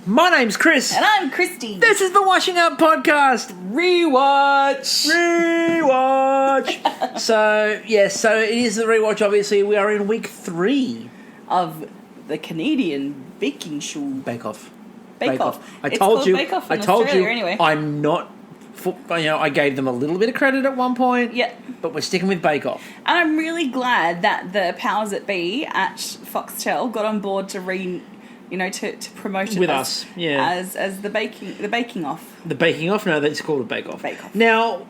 My name's Chris. And I'm Kristie. This is the Washing Up Podcast. Rewatch. So it is the Rewatch, obviously. We are in week 3. Of the Canadian baking show. Bake Off. Bake Off. I It's told called you. Bake Off I in told Australia you. anyway. I'm not... I gave them a little bit of credit at one point. Yeah. But we're sticking with Bake Off. And I'm really glad that the powers that be at Foxtel got on board to to promote it With as, us, yeah. as the baking off. The Baking Off? No, they just called it Bake Off. Bake Off. Now,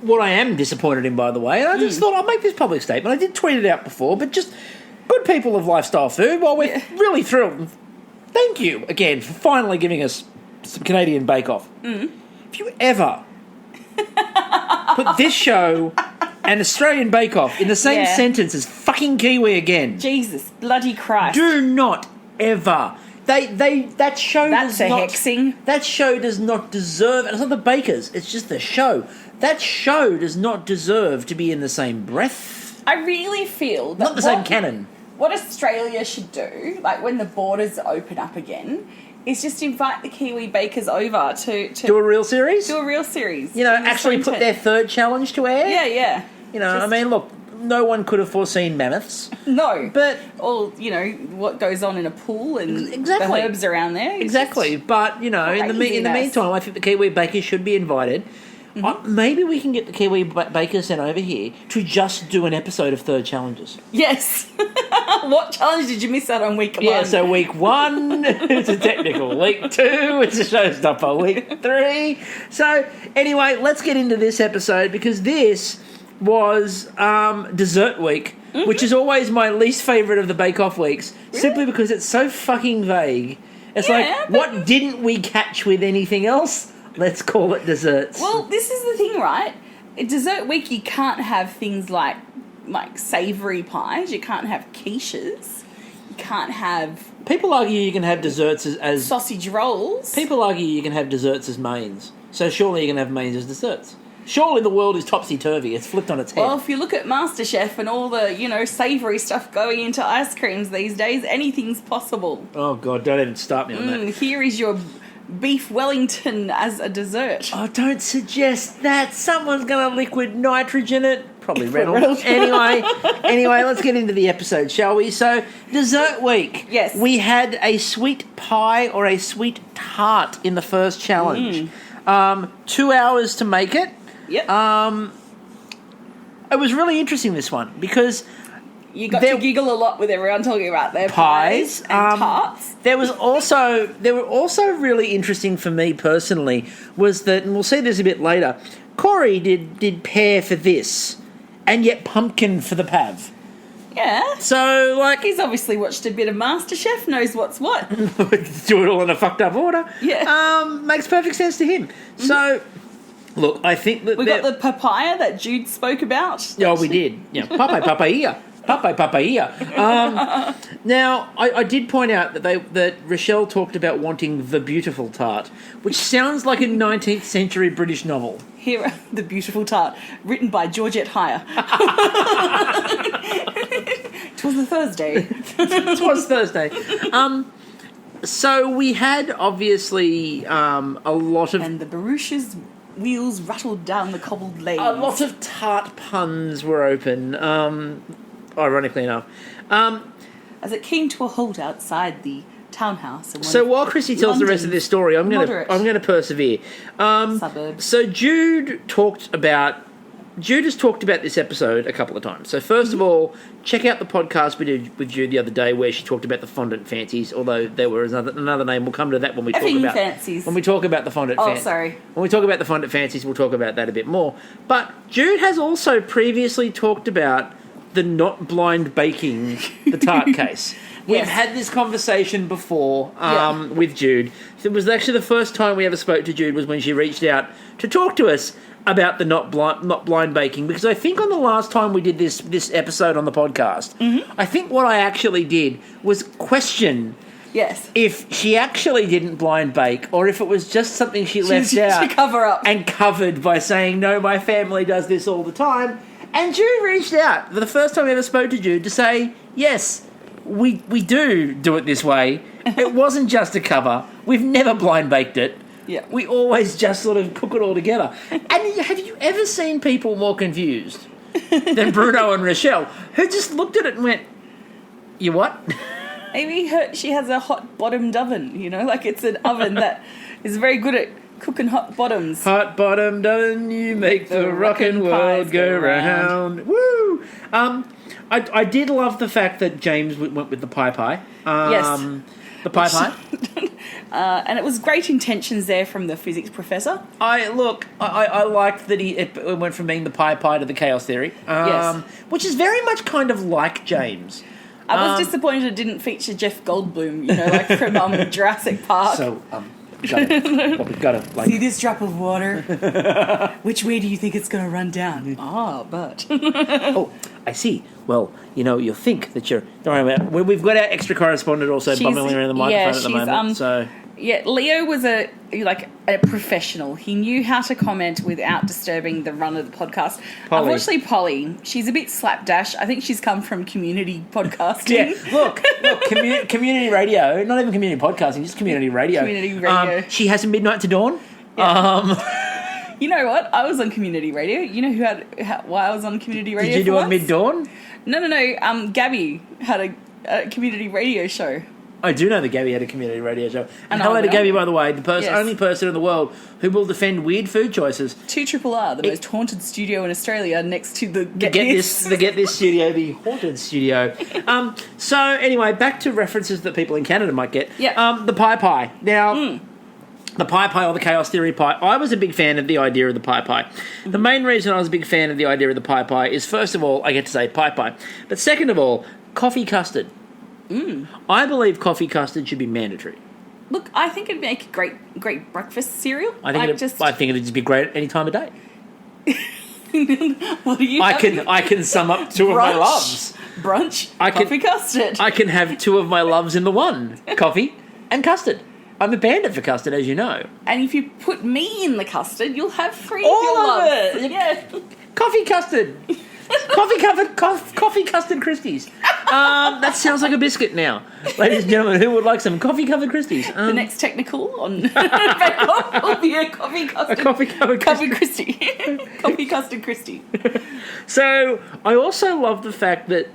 what I am disappointed in, by the way, and I just thought I'll make this public statement. I did tweet it out before, but just good people of Lifestyle Food, while we're really thrilled. Thank you again for finally giving us some Canadian Bake Off. If you ever put this show and Australian Bake Off in the same sentence as fucking Kiwi again, Jesus bloody Christ! do not ever. That show That's does not, hexing. That show does not deserve, and it's not the bakers, it's just the show. That show does not deserve to be in the same breath. I really feel that Not the same canon. What Australia should do, like when the borders open up again, is just invite the Kiwi bakers over to Do a real series? do a real series. Actually put their third challenge to air? Yeah. I mean, look, no one could have foreseen mammoths. No. But all, what goes on in a pool and Exactly. the herbs around there. Exactly. But, in the craziness. meantime, I think the Kiwi bakers should be invited. Maybe we can get the Kiwi bakers sent over here to just do an episode of Third Challenges. Yes. What challenge did you miss out on week 1? Yeah, so week 1, it's a technical. Week 2, it's a showstopper. Week 3. So, anyway, let's get into this episode because this was dessert week, which is always my least favourite of the Bake Off weeks, simply because it's so fucking vague. It's what didn't we catch with anything else? Let's call it desserts. Well, this is the thing, right? At dessert week, you can't have things like savoury pies. You can't have quiches. You can't have... People argue you can have desserts as sausage rolls. People argue you can have desserts as mains. So surely you can have mains as desserts. Surely the world is topsy-turvy. It's flipped on its head. Well, if you look at MasterChef and all the, savoury stuff going into ice creams these days, anything's possible. Oh, God, don't even start me on that. Here is your beef Wellington as a dessert. Oh, don't suggest that. Someone's going to liquid nitrogen it. Probably Reynolds. Anyway, let's get into the episode, shall we? So, dessert week. Yes. We had a sweet pie or a sweet tart in the first challenge. 2 hours to make it. Yep. It was really interesting, this one, because you got to giggle a lot with everyone talking about their pies and tarts. There were also really interesting for me personally was that, and we'll see this a bit later, Corey did pear for this, and yet pumpkin for the Pav. Yeah. So, he's obviously watched a bit of MasterChef, knows what's what. Do it all in a fucked up order. Yeah. Makes perfect sense to him. So, look, I think that... We got the papaya that Jude spoke about. Yeah, we did. Yeah, papaya. Now, I did point out that Rochelle talked about wanting the beautiful tart, which sounds like a 19th century British novel. Here, the beautiful tart, written by Georgette Heyer. It was a Thursday. It was Thursday. So we had obviously a lot of... And the barouche's wheels rattled down the cobbled lanes. A lot of tart puns were open, ironically enough. As it came to a halt outside the townhouse. So while Kristie tells the rest of this story, I'm going to persevere. Suburbs. So Jude has talked about this episode a couple of times. So first of all, check out the podcast we did with Jude the other day where she talked about the Fondant Fancies, although there was another name. We'll come to that when we talk about fancies. When we talk about the Fondant Fancies. Oh, sorry. When we talk about the Fondant Fancies, we'll talk about that a bit more. But Jude has also previously talked about the not blind baking the tart case. We've had this conversation before with Jude. It was actually the first time we ever spoke to Jude was when she reached out to talk to us about the not blind baking, because I think on the last time we did this episode on the podcast, I think what I actually did was question if she actually didn't blind bake or if it was just something she left out to cover up and covered by saying, no, my family does this all the time. And Jude reached out for the first time we ever spoke to Jude to say, yes, we do it this way. It wasn't just a cover. We've never blind baked it. Yeah. We always just sort of cook it all together. And have you ever seen people more confused than Bruno and Rochelle, who just looked at it and went, "You what?" Maybe she has a hot-bottomed oven, like it's an oven that is very good at cooking hot bottoms. Hot-bottomed oven, you make the rockin' world go round. Woo! I did love the fact that James went with the pie. Yes. The pie. And it was great intentions there from the physics professor. I liked that it went from being the pie to the chaos theory. Yes. Which is very much kind of like James. I was disappointed it didn't feature Jeff Goldblum, like from Jurassic Park. So, we've got to see this drop of water? Which way do you think it's going to run down? But... Oh, I see. Well, you'll think that you're... Don't worry about it. We've got our extra correspondent also bumbling around the microphone at the moment. So... Yeah, Leo was a professional. He knew how to comment without disturbing the run of the podcast. Polly. Unfortunately, Polly, she's a bit slapdash. I think she's come from community podcasting. Yeah, look, community radio, not even community podcasting, just community radio. Community radio. She has a midnight to dawn. Yeah. You know what? I was on community radio. You know why I was on community radio? Did you do a mid-dawn? No. Gabby had a community radio show. I do know that Gabby had a community radio show. And hello to Gabby, by the way, the only person in the world who will defend weird food choices. 2RRR, the most haunted studio in Australia, next to the Get This studio, the haunted studio. So anyway, back to references that people in Canada might get. Yeah. The pie. Now, the pie or the chaos theory pie. I was a big fan of the idea of the pie. Mm-hmm. The main reason I was a big fan of the idea of the pie is, first of all, I get to say pie. But second of all, coffee custard. I believe coffee custard should be mandatory. Look, I think it'd make a great breakfast cereal. I think it'd just be great any time of day. What do you? I can sum up two of my loves. Brunch. Coffee custard. I can have two of my loves in the one: coffee and custard. I'm a bandit for custard, as you know. And if you put me in the custard, you'll have three all of your loves. It. Yeah. Coffee custard. Coffee custard Kristies. That sounds like a biscuit now. Ladies and gentlemen, who would like some coffee covered Kristies? The next technical on Bake-Off will be a coffee custard. A coffee covered Kristie. Coffee custard Kristie. So I also love the fact that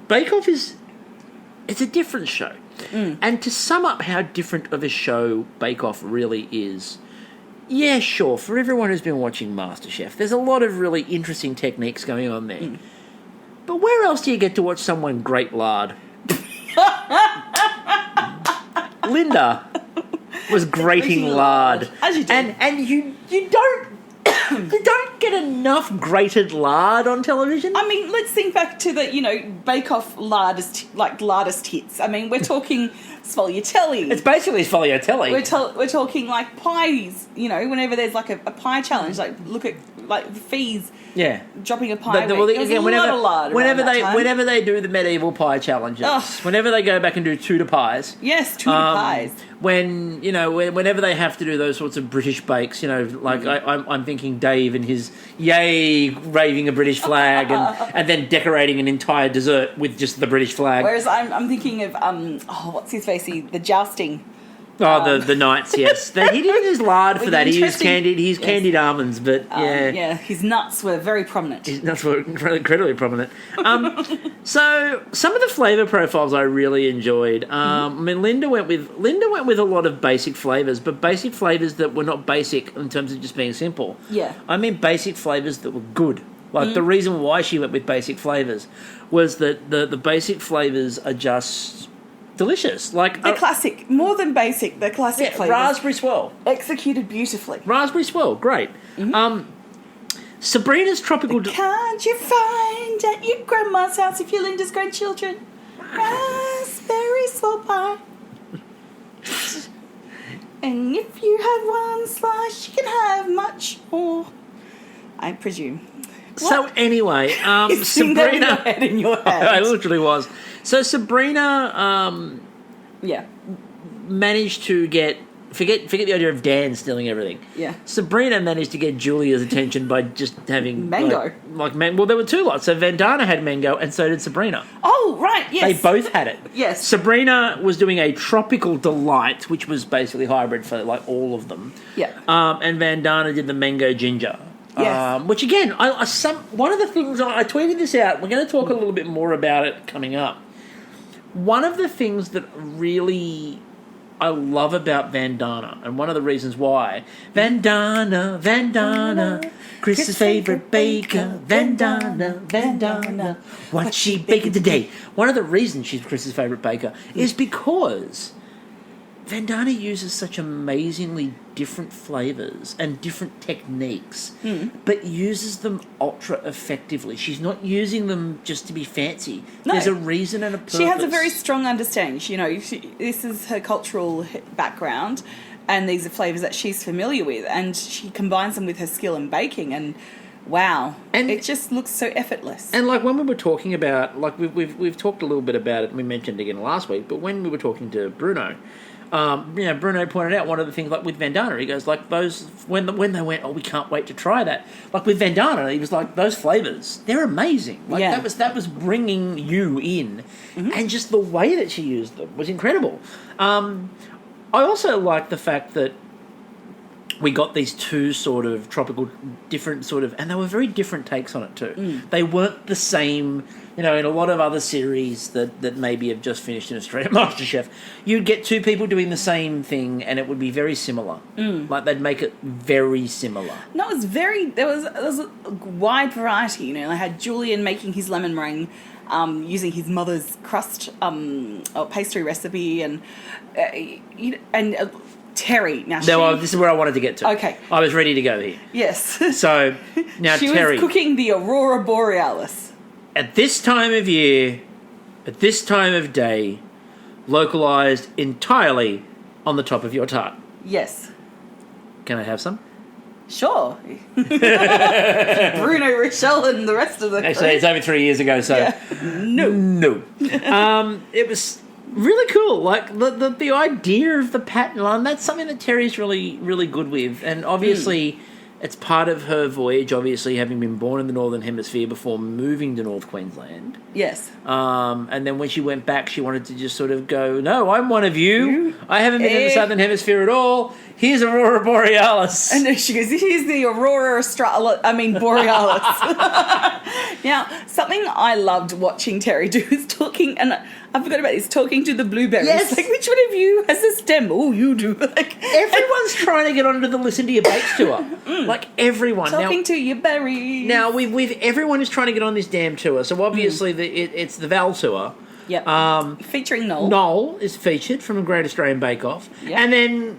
Bake-Off it's a different show. And to sum up how different of a show Bake-Off really is, yeah, sure, for everyone who's been watching MasterChef, there's a lot of really interesting techniques going on there. But where else do you get to watch someone grate lard? Linda was grating lard. As you do. And you don't get enough grated lard on television. I mean, let's think back to the, Bake-Off lardest hits. I mean, we're talking sfogliatelli. It's basically sfogliatelli. We're talking like pies, whenever there's like a pie challenge, like look at like the fees. Yeah, dropping a pie. Whenever they do the medieval pie challenges, whenever they go back and do Tudor pies, pies. Whenever they have to do those sorts of British bakes, I'm thinking Dave and his raving a British flag and then decorating an entire dessert with just the British flag. Whereas I'm thinking of what's his facey, the jousting. The knights, yes. He didn't use lard for that. He used candied almonds, but yeah, his nuts were very prominent. His nuts were incredibly prominent. So some of the flavour profiles I really enjoyed. I mean, Linda went with a lot of basic flavours, but basic flavours that were not basic in terms of just being simple. Yeah, I mean basic flavours that were good. Like the reason why she went with basic flavours was that the basic flavours are just delicious. Like the classic, more than basic, the classic flavours. Raspberry swirl. Executed beautifully. Raspberry swirl, great. Sabrina's tropical... Can't you find at your grandma's house if you're Linda's grandchildren? Raspberry swirl pie. And if you have one slice, you can have much more. I presume. So anyway, Sabrina... head in your head. I literally was. So Sabrina... managed to get forget the idea of Dan stealing everything. Yeah. Sabrina managed to get Julia's attention by just having mango. Well, there were two lots. So Vandana had mango, and so did Sabrina. Oh, right, yes. They both had it. Yes. Sabrina was doing a tropical delight, which was basically hybrid for like all of them. Yeah. And Vandana did the mango ginger. Yes. Which again, one of the things I tweeted this out. We're going to talk a little bit more about it coming up. One of the things that really I love about Vandana, and one of the reasons why, Vandana, Chris's favourite baker, Vandana, what's she baking today? One of the reasons she's Chris's favourite baker is because Vandana uses such amazingly different flavours and different techniques, but uses them ultra effectively. She's not using them just to be fancy. No. There's a reason and a purpose. She has a very strong understanding. This is her cultural background, and these are flavours that she's familiar with, and she combines them with her skill in baking, and wow, and it just looks so effortless. And like when we were talking about, like we've talked a little bit about it, and we mentioned it again last week, but when we were talking to Bruno, Bruno pointed out one of the things, like with Vandana, he goes, like, those, when they went, oh, we can't wait to try that. Like with Vandana, he was like, those flavours, they're amazing. Like that was bringing you in. And just the way that she used them was incredible. I also like the fact that we got these two sort of tropical, different sort of, and they were very different takes on it too. They weren't the same, in a lot of other series that maybe have just finished in Australian MasterChef, you'd get two people doing the same thing and it would be very similar. Like they'd make it very similar. No, it was there was a wide variety, I had Julian making his lemon meringue, using his mother's crust pastry recipe, and Terry. Now, this is where I wanted to get to. Okay. I was ready to go here. Yes. So, now she Terry. was cooking the Aurora Borealis. At this time of year, at this time of day, localised entirely on the top of your tart. Yes. Can I have some? Sure. Bruno, Rochelle, and the rest of the Actually, it's over 3 years ago, so... Yeah. No. It was really cool. Like, the idea of the pattern line, that's something that Terry's really, really good with. And obviously, it's part of her voyage, obviously, having been born in the Northern Hemisphere before moving to North Queensland. Yes. And then when she went back, she wanted to just sort of go, no, I'm one of you. I haven't been in the Southern Hemisphere at all. Here's Aurora Borealis. And she goes, here's the Borealis. Now, something I loved watching Terry do is talking, and I forgot about this, talking to the blueberries. Yes. Like, which one of you has a stem? Oh, you do. Like, everyone's trying to get onto the Listen to Your Bakes tour. Like, everyone. Talking to your berries. Now, everyone is trying to get on this damn tour. So, obviously, it's the Val Tour. Yep. Featuring Noel. Noel is featured from a Great Australian Bake Off. Yep. And then,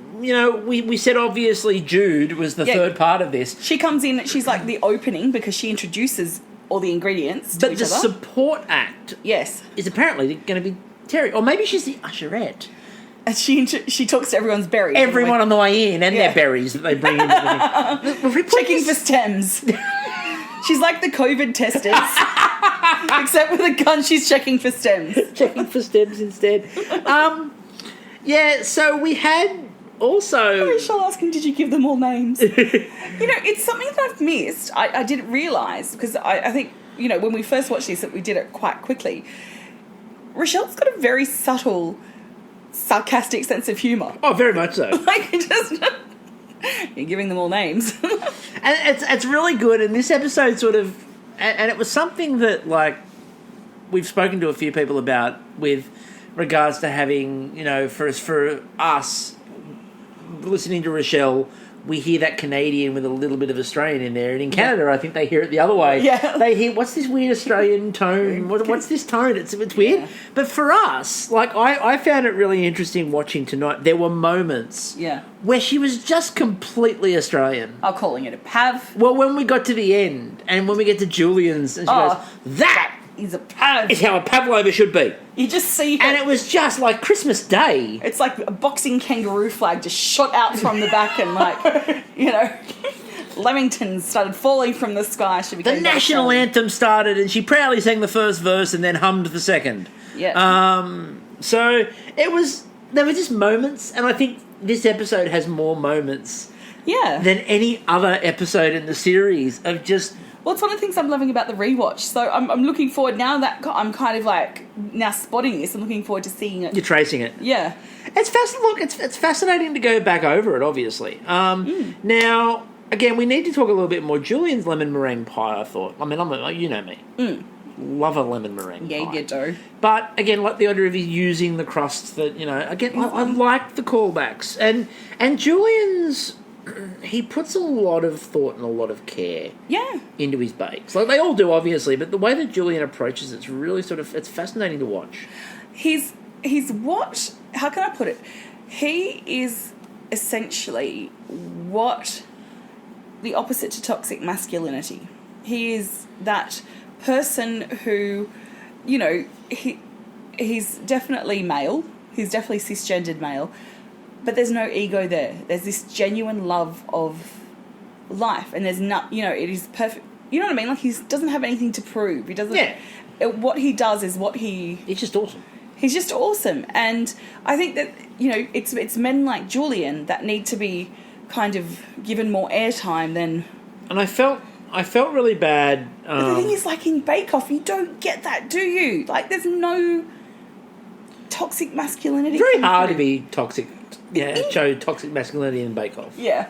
we said obviously Jude was the third part of this. She comes in, she's like the opening because she introduces all the ingredients to But each the other. support act is apparently going to be Terry. Or maybe she's the usherette. And she talks to everyone's berries. Everyone on the way in and their berries that they bring in. Checking for stems. She's like the COVID testers. Except with a gun, she's checking for stems. Checking for stems instead. So we had also... Rachel asking, did you give them all names? It's something that I've missed. I didn't realise, because I think, when we first watched this, that we did it quite quickly. Rochelle's got a very subtle, sarcastic sense of humour. Oh, very much so. You're giving them all names. And it's really good, and this episode sort of... And it was something that, like, we've spoken to a few people about with regards to having, for us, listening to Rochelle, we hear that Canadian with a little bit of Australian in there. And in Canada, I think they hear it the other way. Yeah. They hear, what's this weird Australian tone? What's this tone? It's weird. Yeah. But for us, like, I found it really interesting watching tonight. There were moments where she was just completely Australian. I'm calling it a pav. Well, when we got to the end, and when we get to Julian's, and she goes, that is a pav. Is how a Pavlova should be. You just see her. And it was just like Christmas Day. It's like a boxing kangaroo flag just shot out from the back and Lemington started falling from the sky. The national anthem started and she proudly sang the first verse and then hummed the second. Yeah. So there were just moments, and I think this episode has more moments Yeah. than any other episode in the series of just... Well, it's one of the things I'm loving about the rewatch. So I'm looking forward, now that I'm kind of like, now spotting this, I'm looking forward to seeing it. You're tracing it. Yeah. It's it's fascinating to go back over it, obviously. Now, again, we need to talk a little bit more. Julian's lemon meringue pie, I thought. I mean, you know me. Love a lemon meringue pie. Yeah, you do. But, again, like the idea of using the crust that, again, I like the callbacks. And Julian's... He puts a lot of thought and a lot of care into his bakes. Like, they all do, obviously, but the way that Julian approaches it's really it's fascinating to watch. He's what... How can I put it? He is essentially what... the opposite to toxic masculinity. He is that person who, he's definitely male. He's definitely cisgendered male. But there's no ego there. There's this genuine love of life. And there's not, it is perfect. You know what I mean? Like, he doesn't have anything to prove. He doesn't... Yeah. What he does is what he... He's just awesome. He's just awesome. And I think that, it's men like Julian that need to be kind of given more airtime than... And I felt really bad. But the thing is, like, in Bake Off, you don't get that, do you? Like, there's no toxic masculinity. Very hard to be toxic. Yeah, show toxic masculinity in Bake Off. Yeah.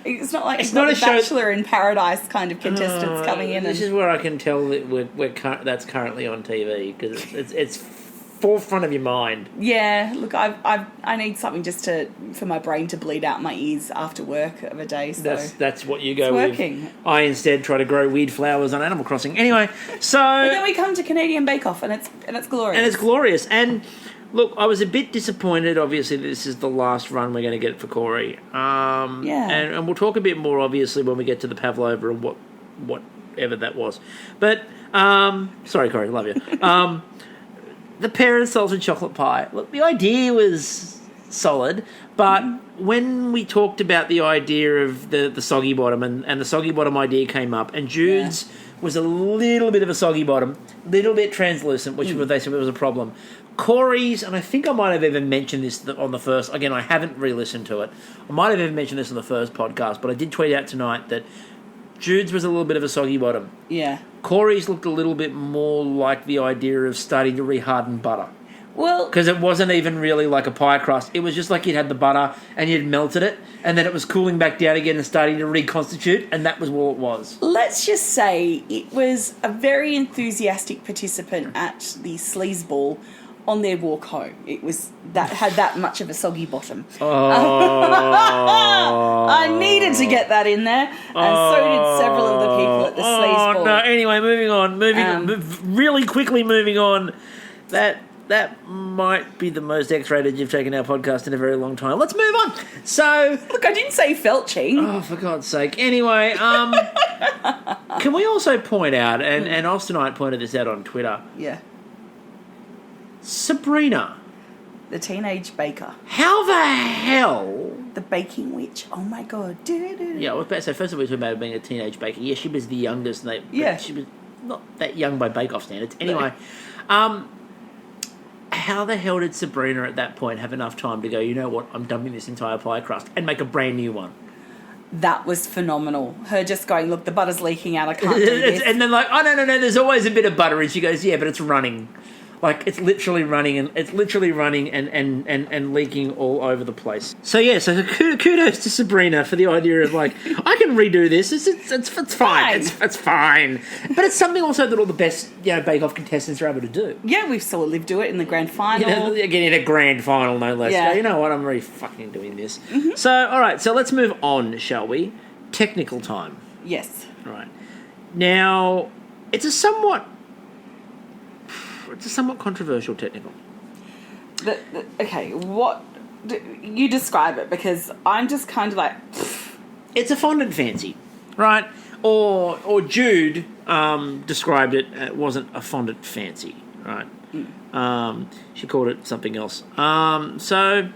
It's not like it's not a Bachelor in Paradise kind of contestants coming in. This is where I can tell that that's currently on TV, because it's forefront of your mind. Yeah, look, I need something just for my brain to bleed out my ears after work of a day. So that's what you go it's with. Working. I instead try to grow weird flowers on Animal Crossing. Anyway, so but then we come to Canadian Bake Off, and it's glorious. And it's glorious. And look, I was a bit disappointed. Obviously, this is the last run we're going to get for Corey. Yeah. And we'll talk a bit more, obviously, when we get to the Pavlova and whatever that was. But sorry, Corey, love you. The pear and salted chocolate pie. Look, the idea was solid, but when we talked about the idea of the soggy bottom, and the soggy bottom idea came up, and Jude's was a little bit of a soggy bottom, little bit translucent, which they said was a problem. Corey's, and I think I might have even mentioned this on the first, again, I haven't re-listened to it. I might have even mentioned this on the first podcast, but I did tweet out tonight that Jude's was a little bit of a soggy bottom. Yeah. Corey's looked a little bit more like the idea of starting to reharden butter. Well... Because it wasn't even really like a pie crust. It was just like you'd had the butter and you'd melted it, and then it was cooling back down again and starting to reconstitute, and that was all it was. Let's just say it was a very enthusiastic participant at the sleaze ball on their walk home. It was had that much of a soggy bottom. Oh. I needed to get that in there, and so did several of the people at the sleaze ball. No. Anyway, moving on. Really quickly moving on. That might be the most X-rated you've taken our podcast in a very long time. Let's move on. So, look, I didn't say felching. Oh, for God's sake. Anyway, can we also point out, and Austin Knight pointed this out on Twitter. Yeah. Sabrina. The teenage baker. How the hell... The baking witch. Oh, my God. Yeah, I was about to say, first of all, we talked about being a teenage baker. Yeah, she was the youngest. She was not that young by Bake Off standards. Anyway, how the hell did Sabrina at that point have enough time to go, you know what, I'm dumping this entire pie crust and make a brand new one? That was phenomenal. Her just going, look, the butter's leaking out, I can't do this. And then like, oh, no, there's always a bit of butter. And she goes, yeah, but it's running. Like, it's literally running and leaking all over the place. So, yeah, so kudos to Sabrina for the idea of, like, I can redo this. It's fine. It's fine. But it's something also that all the best, Bake Off contestants are able to do. Yeah, we saw Liv do it in the grand final. Again, in a grand final, no less. Yeah. You know what? I'm really fucking doing this. Mm-hmm. So, all right, so let's move on, shall we? Technical time. Yes. Right. Now, it's a somewhat controversial technical. Okay, what... You describe it, because I'm just kind of like... It's a fondant fancy, right? Or Jude described it, it wasn't a fondant fancy, right? She called it something else. So,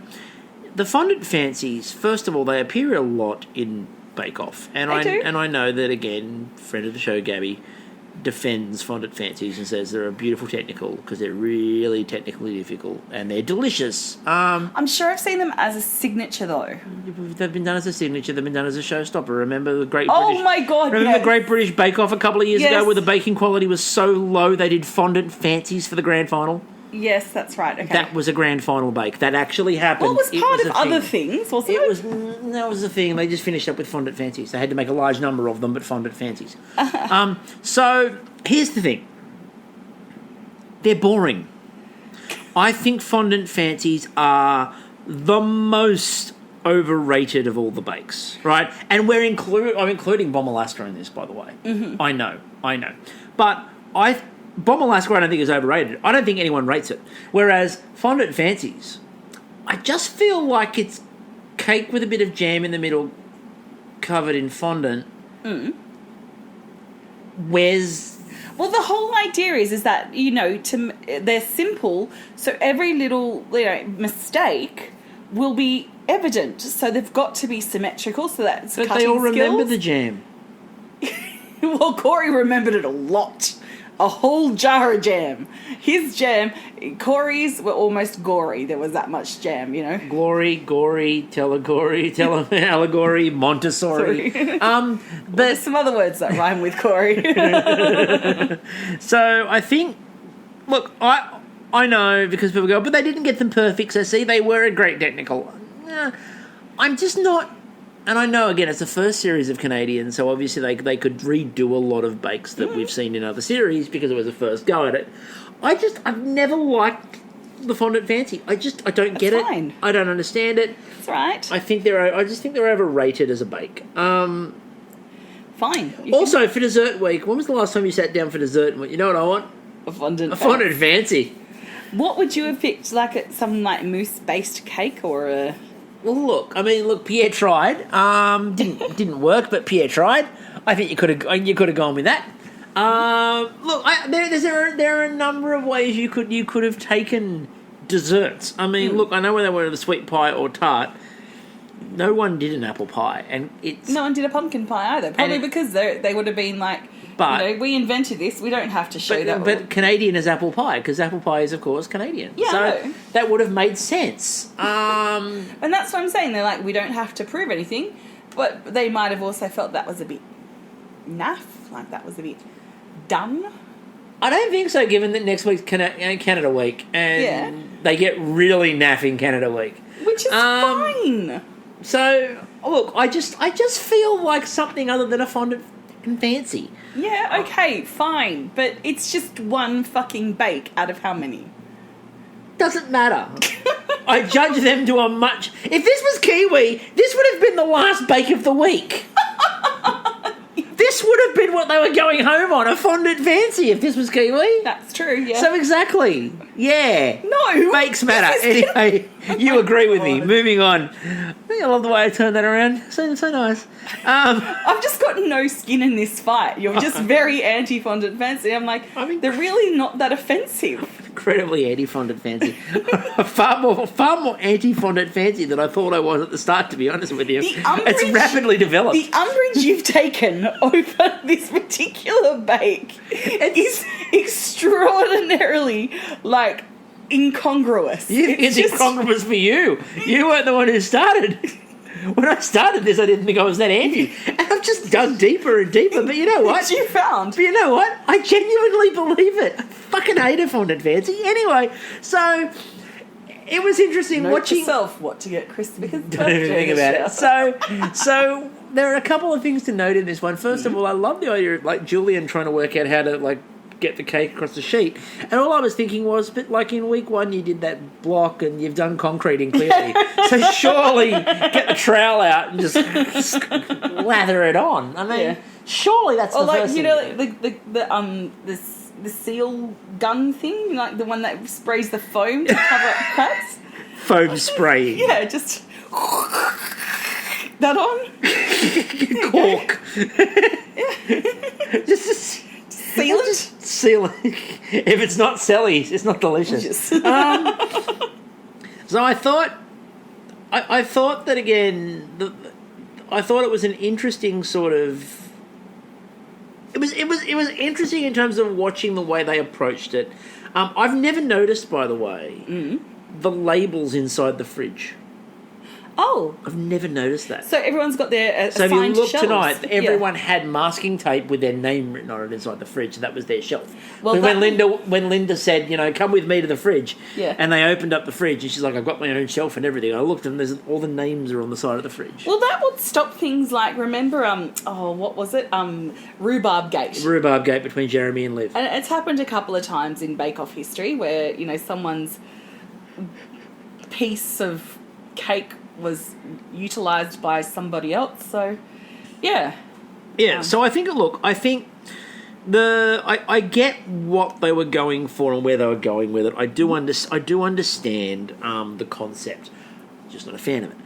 the fondant fancies, first of all, they appear a lot in Bake Off. And I know that, again, friend of the show, Gabby, defends Fondant Fancies and says they're a beautiful technical because they're really technically difficult and they're delicious. I'm sure I've seen them as a signature though. They've been done as a signature. They've been done as a showstopper. Remember the Great Oh British... my God, Remember yes. the Great British Bake Off a couple of years Yes. ago where the baking quality was so low they did Fondant Fancies for the grand final? Yes, that's right. Okay. That was a grand final bake. That actually happened. Well, it was part a of other thing. things, wasn't it? That was the thing. They just finished up with Fondant Fancies. They had to make a large number of them, but Fondant Fancies. So here's the thing. They're boring. I think Fondant Fancies are the most overrated of all the bakes, right? And I'm including Bomb Alaska in this, by the way. Mm-hmm. I know. But Bomb Alaska I don't think is overrated. I don't think anyone rates it. Whereas Fondant Fancies, I just feel like it's cake with a bit of jam in the middle covered in fondant. Well, the whole idea is that, they're simple, so every little, mistake will be evident. So they've got to be symmetrical, so that's But cutting they all remember skills. the jam. Well, Corey remembered it a lot. A whole jar of jam. His jam, Corey's were almost gory. There was that much jam, Glory, gory, allegory, Montessori. There's But some other words that rhyme with Corey. so I think, look, I know because people go, but they didn't get them perfect. So see, they were a great technical. I'm just not. And I know, again, it's the first series of Canadian, so obviously they could redo a lot of bakes that we've seen in other series because it was the first go at it. I've never liked the Fondant Fancy. I don't get fine. it. I don't understand it. That's right. I just think they're overrated as a bake. Fine. Also, for dessert week, when was the last time you sat down for dessert and went, you know what I want? A Fondant Fancy. What would you have picked? Like something like mousse-based cake or a... Well, look, Pierre tried. Didn't work, but Pierre tried. I think you could have gone with that. Look, there are a number of ways you could have taken desserts. Look, I know whether they were the sweet pie or tart. No one did an apple pie, and no one did a pumpkin pie either. Probably because they would have been like, we invented this. We don't have to show that. But Canadian is apple pie because apple pie is, of course, Canadian. Yeah, so that would have made sense. And that's what I'm saying. They're like, we don't have to prove anything, but they might have also felt that was a bit naff, like that was a bit done. I don't think so, given that next week's Canada Week, and they get really naff in Canada Week, which is fine. So look, I just feel like something other than a Fondant Fancy. Yeah, okay, fine. But it's just one fucking bake out of how many? Doesn't matter. I judge them to a much... If this was Kiwi, this would have been the last bake of the week. This would have been what they were going home on, a Fondant Fancy, if this was Kiwi. That's true, yeah. So exactly. Yeah. No. Bakes matter. Anyway, you agree with me. Moving on. I think I love the way I turned that around. So nice. I've just got no skin in this fight. You're just very anti-Fondant Fancy. I'm like, they're really not that offensive. Incredibly anti-Fondant Fancy. far more anti-Fondant Fancy than I thought I was at the start, to be honest with you. It's rapidly developed. The umbrage you've taken over this particular bake is extraordinarily, incongruous. It's incongruous for you. You weren't the one who started. When I started this, I didn't think I was that anti. And I've just dug deeper and deeper. But you know what? You found. But you know what? I genuinely believe it. I fucking hate a Fondant Fancy. Anyway, so it was interesting watching... yourself what to get Kristie. Don't even think about it. So there are a couple of things to note in this one. First of all, I love the idea of Julian trying to work out how to get the cake across the sheet. And all I was thinking was, but in week one you did that block and you've done concreting clearly. So surely get the trowel out and just lather it on. Surely that's the first thing. The seal gun thing, the one that sprays the foam to cover up cracks. Foam spraying. Yeah, just that on. Cork. Just seal it. Seal it. If it's not selly, it's not delicious. So I thought that again. I thought it was an interesting sort of It was interesting in terms of watching the way they approached it. I've never noticed, by the way, the labels inside the fridge. Oh. I've never noticed that. So everyone's got their So if you assigned look shelves. tonight, everyone had masking tape with their name written on it inside the fridge. That was their shelf. Well, when Linda said, come with me to the fridge, Yeah. and they opened up the fridge, and she's like, I've got my own shelf and everything. I looked, and there's all the names are on the side of the fridge. Well, that would stop things like, remember, what was it? Rhubarb Gate. Rhubarb Gate between Jeremy and Liv. And it's happened a couple of times in Bake Off history where, someone's piece of cake was utilised by somebody else. So, yeah. Yeah, so I think I get what they were going for and where they were going with it. I do understand the concept. Just not a fan of it.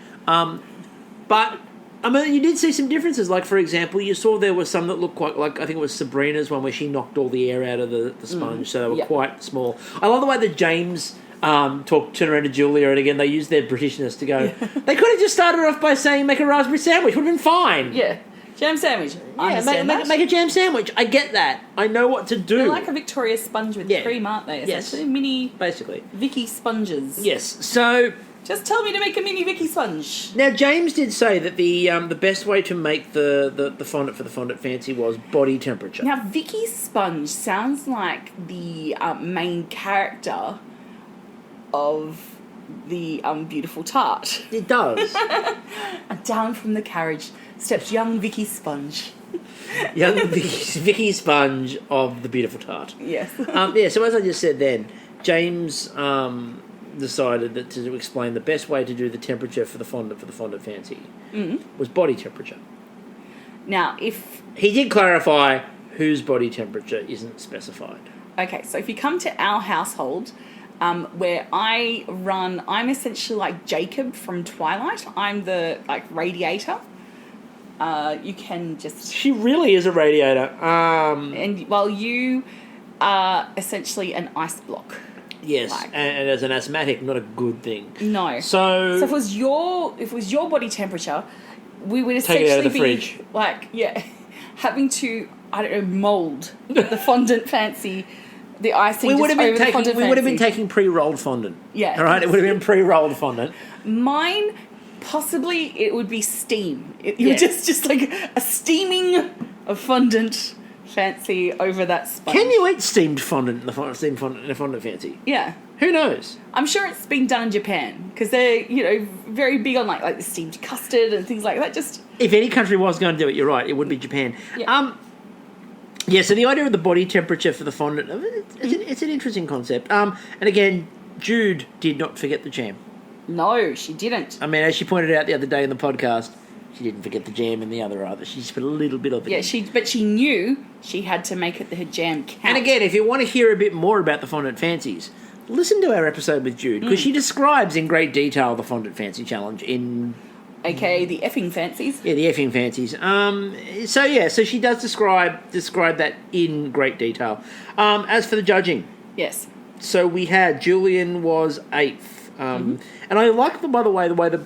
But I mean, you did see some differences. Like, for example, you saw there were some that looked quite like, I think it was Sabrina's one where she knocked all the air out of the sponge, so they were quite small. I love the way that James turned around to Julia, and again, they used their Britishness to go, they could have just started off by saying, make a raspberry sandwich, would have been fine. Yeah. Jam sandwich. Make a jam sandwich. I get that. I know what to do. They're like a Victoria sponge with cream, aren't they? Essentially, mini... Basically. Vicky sponges. Yes, so... Just tell me to make a mini Vicky sponge. Now, James did say that the best way to make the fondant for the Fondant Fancy was body temperature. Now, Vicky sponge sounds like the main character of the beautiful Tart. It does. And down from the carriage steps young Vicky Sponge. Young Vicky Sponge of the beautiful Tart. Yes. So as I just said then, James decided that to explain the best way to do the temperature for the Fondant Fancy was body temperature. Now, if... He did clarify whose body temperature isn't specified. Okay, so if you come to our household... where I'm essentially like Jacob from Twilight. I'm the radiator. You can just... She really is a radiator. And while you are essentially an ice block. Yes, and as an asthmatic, not a good thing. No. So if it was your body temperature, we would take essentially it out of the be fridge. having to mould the Fondant Fancy. The icing we would have been taking pre-rolled fondant. Yeah. All right, it would have been pre-rolled fondant. Mine, possibly, it would be steam. It would just like a steaming of Fondant Fancy over that sponge. Can you eat steamed fondant in a Fondant Fancy? Yeah. Who knows? I'm sure it's been done in Japan because they're very big on like the steamed custard and things like that. Just if any country was going to do it, you're right. It would be Japan. Yeah. Yeah, so the idea of the body temperature for the fondant, it's an interesting concept. And again, Jude did not forget the jam. No, she didn't. I mean, as she pointed out the other day in the podcast, she didn't forget the jam in the other either. She just put a little bit of it in. But she knew she had to make her jam count. And again, if you want to hear a bit more about the Fondant Fancies, listen to our episode with Jude, because she describes in great detail the Fondant Fancy Challenge in... AKA the effing fancies. Yeah, the effing fancies. So she does describe that in great detail. As for the judging, yes. So we had Julian was 8th, and I like by the way the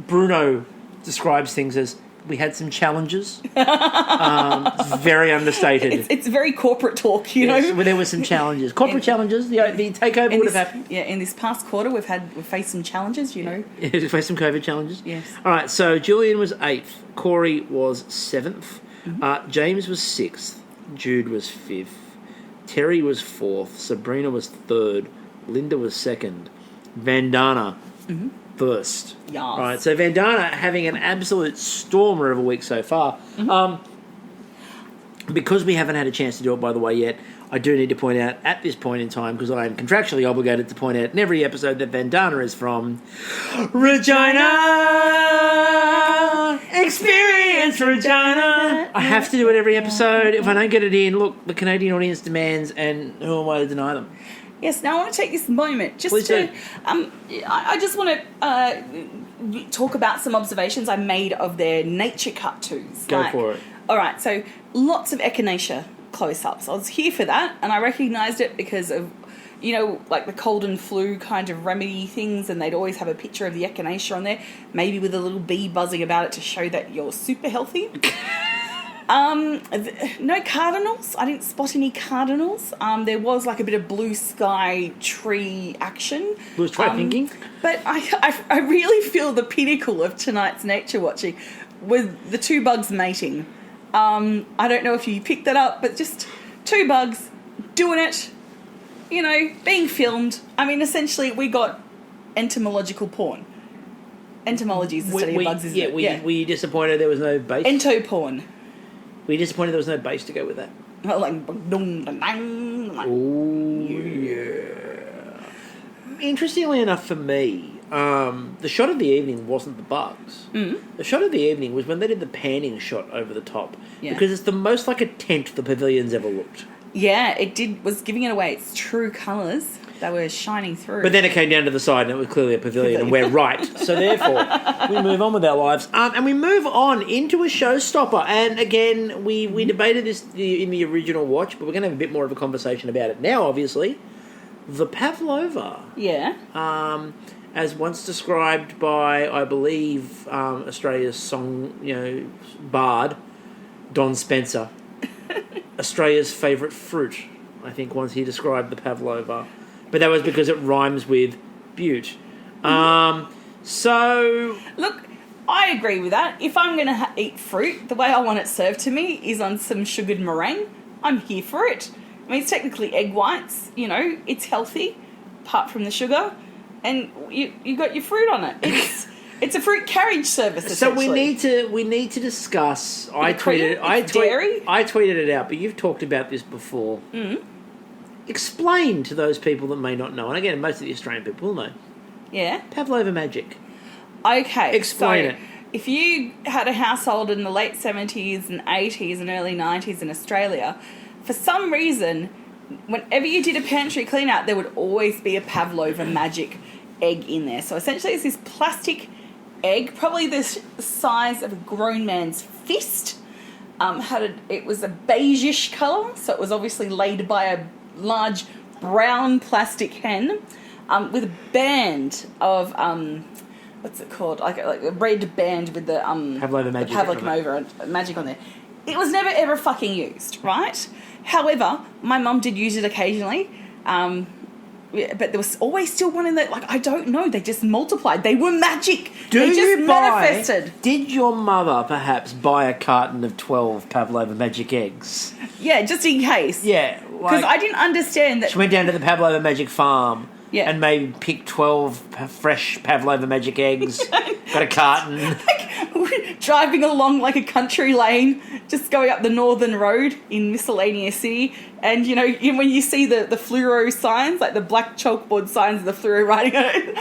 Bruno describes things as we had some challenges. It's very understated. It's very corporate talk, you know. Where there were some challenges, corporate challenges. The takeover would have happened. Yeah, in this past quarter, we've faced some challenges, you know. Yeah, we faced some COVID challenges. Yes. All right. So Julian was 8th. Corey was 7th. James was 6th. Jude was 5th. Terry was 4th. Sabrina was 3rd. Linda was 2nd. Vandana. 1st. Yes. All right, so Vandana having an absolute stormer of a week so far. Because we haven't had a chance to do it, by the way, yet, I do need to point out at this point in time, because I am contractually obligated to point out in every episode that Vandana is from Regina! Experience Regina! I have to do it every episode. If I don't get it in, look, the Canadian audience demands, and who am I to deny them? Yes, now I want to take this moment just Please to... do. I just want to talk about some observations I made of their nature cartoons. Go for it. All right, so lots of echinacea close-ups. I was here for that, and I recognised it because of, like the cold and flu kind of remedy things, and they'd always have a picture of the echinacea on there, maybe with a little bee buzzing about it to show that you're super healthy. No cardinals. I didn't spot any cardinals. There was like a bit of blue sky tree action. Blue sky thinking. But I really feel the pinnacle of tonight's nature watching with the two bugs mating. I don't know if you picked that up, but just two bugs doing it, you know, being filmed. I mean, essentially, we got entomological porn. Entomology is the study of bugs, isn't it? Were you disappointed there was no base? Ento porn. Were you disappointed there was no base to go with that? Oh, yeah. Interestingly enough for me, the shot of the evening wasn't the bugs. The shot of the evening was when they did the panning shot over the top. Yeah. Because it's the most like a tent the pavilion's ever looked. Yeah, was giving it away its true colours. They were shining through. But then it came down to the side and it was clearly a pavilion and we're right. So therefore, we move on with our lives. And we move on into a showstopper. And again, we debated this in the original watch, but we're going to have a bit more of a conversation about it now, obviously. The Pavlova. Yeah. As once described by, I believe, Australia's song, bard, Don Spencer. Australia's favourite fruit, I think, once he described the Pavlova. But that was because it rhymes with butte. So... Look, I agree with that. If I'm going to eat fruit, the way I want it served to me is on some sugared meringue. I'm here for it. I mean, it's technically egg whites. You know, it's healthy, apart from the sugar. And you got your fruit on it. It's a fruit carriage service, essentially. So we need to discuss... dairy? I tweeted it out, but you've talked about this before. Explain to those people that may not know, and again, most of the Australian people will know. Yeah? Pavlova Magic. Okay. Explain it. If you had a household in the late 70s and 80s and early 90s in Australia, for some reason, whenever you did a pantry clean out, there would always be a Pavlova Magic egg in there. So essentially it's this plastic egg, probably the size of a grown man's fist. It was a beigeish colour, so it was obviously laid by a large brown plastic hen with a band of what's it called, like a red band with the Pavlova Magic, Magic on there. It was never ever fucking used, right? However, my mum did use it occasionally, but there was always still one in there. Like, I don't know, they just multiplied. They were magic. They just manifested. Did your mother perhaps buy a carton of 12 Pavlova Magic eggs? Yeah, just in case. Yeah. Because I didn't understand that. She went down to the Pavlova Magic farm and maybe picked 12 fresh Pavlova Magic eggs, got a carton. Driving along like a country lane, just going up the northern road in miscellaneous city, and when you see the fluoro signs, like the black chalkboard signs of the fluoro writing on it,